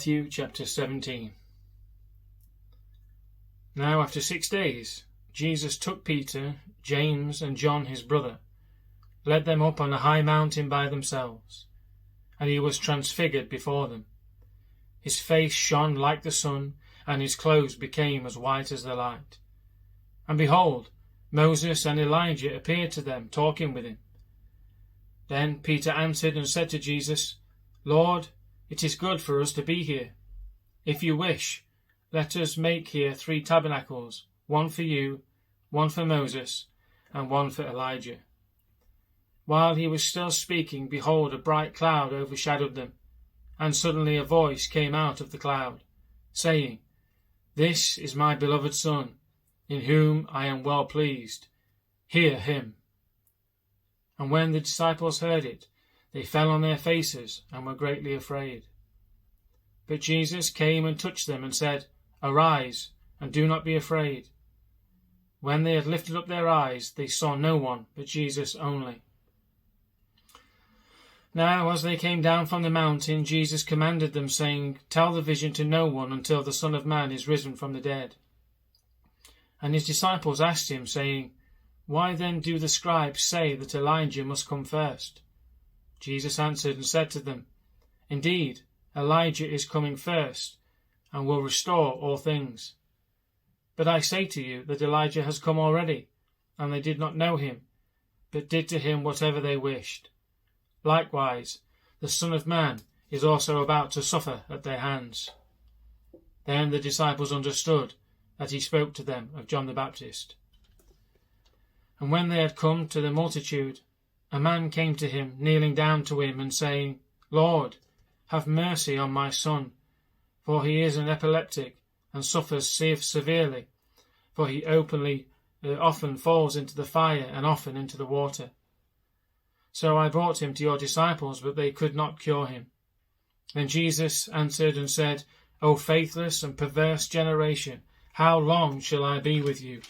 Matthew chapter 17. Now after 6 days, Jesus took Peter, James, and John his brother, led them up on a high mountain by themselves, and he was transfigured before them. His face shone like the sun, and his clothes became as white as the light. And behold, Moses and Elijah appeared to them, talking with him. Then Peter answered and said to Jesus, Lord, it is good for us to be here. If you wish, let us make here 3 tabernacles, one for you, one for Moses, and one for Elijah. While he was still speaking, behold, a bright cloud overshadowed them, and suddenly a voice came out of the cloud, saying, This is my beloved Son, in whom I am well pleased. Hear him. And when the disciples heard it, they fell on their faces and were greatly afraid. But Jesus came and touched them and said, Arise, and do not be afraid. When they had lifted up their eyes, they saw no one but Jesus only. Now as they came down from the mountain, Jesus commanded them, saying, Tell the vision to no one until the Son of Man is risen from the dead. And his disciples asked him, saying, Why then do the scribes say that Elijah must come first? Jesus answered and said to them, Indeed, Elijah is coming first, and will restore all things. But I say to you that Elijah has come already, and they did not know him, but did to him whatever they wished. Likewise, the Son of Man is also about to suffer at their hands. Then the disciples understood that he spoke to them of John the Baptist. And when they had come to the multitude, a man came to him, kneeling down to him, and saying, Lord, have mercy on my son, for he is an epileptic, and suffers severely, for he often falls into the fire, and often into the water. So I brought him to your disciples, but they could not cure him. Then Jesus answered and said, O faithless and perverse generation, how long shall I be with you?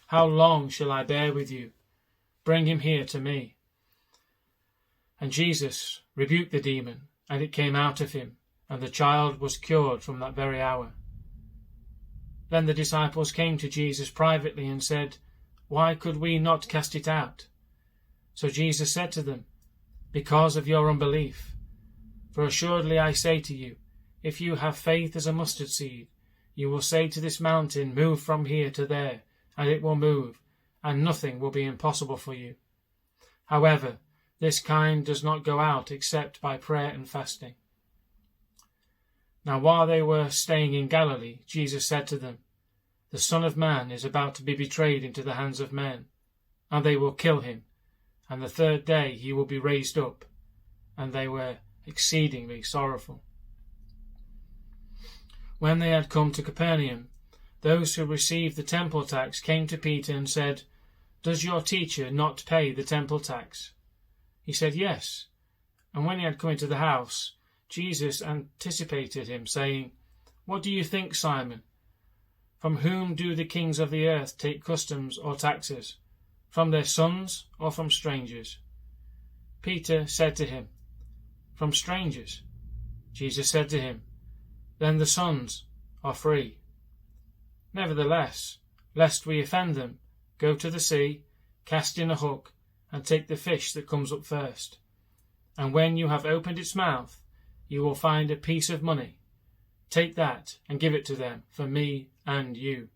How long shall I bear with you? Bring him here to me. And Jesus rebuked the demon, and it came out of him, and the child was cured from that very hour. Then the disciples came to Jesus privately and said, Why could we not cast it out? So Jesus said to them, Because of your unbelief. For assuredly I say to you, if you have faith as a mustard seed, you will say to this mountain, Move from here to there, and it will move, and nothing will be impossible for you. However, this kind does not go out except by prayer and fasting. Now while they were staying in Galilee, Jesus said to them, The Son of Man is about to be betrayed into the hands of men, and they will kill him, and the 3rd day he will be raised up. And they were exceedingly sorrowful. When they had come to Capernaum, those who received the temple tax came to Peter and said, Does your teacher not pay the temple tax? He said, Yes. And when he had come into the house, Jesus anticipated him, saying, What do you think, Simon? From whom do the kings of the earth take customs or taxes? From their sons or from strangers? Peter said to him, From strangers. Jesus said to him, Then the sons are free. Nevertheless, lest we offend them, go to the sea, cast in a hook, and take the fish that comes up first. And when you have opened its mouth, you will find a piece of money. Take that and give it to them for me and you.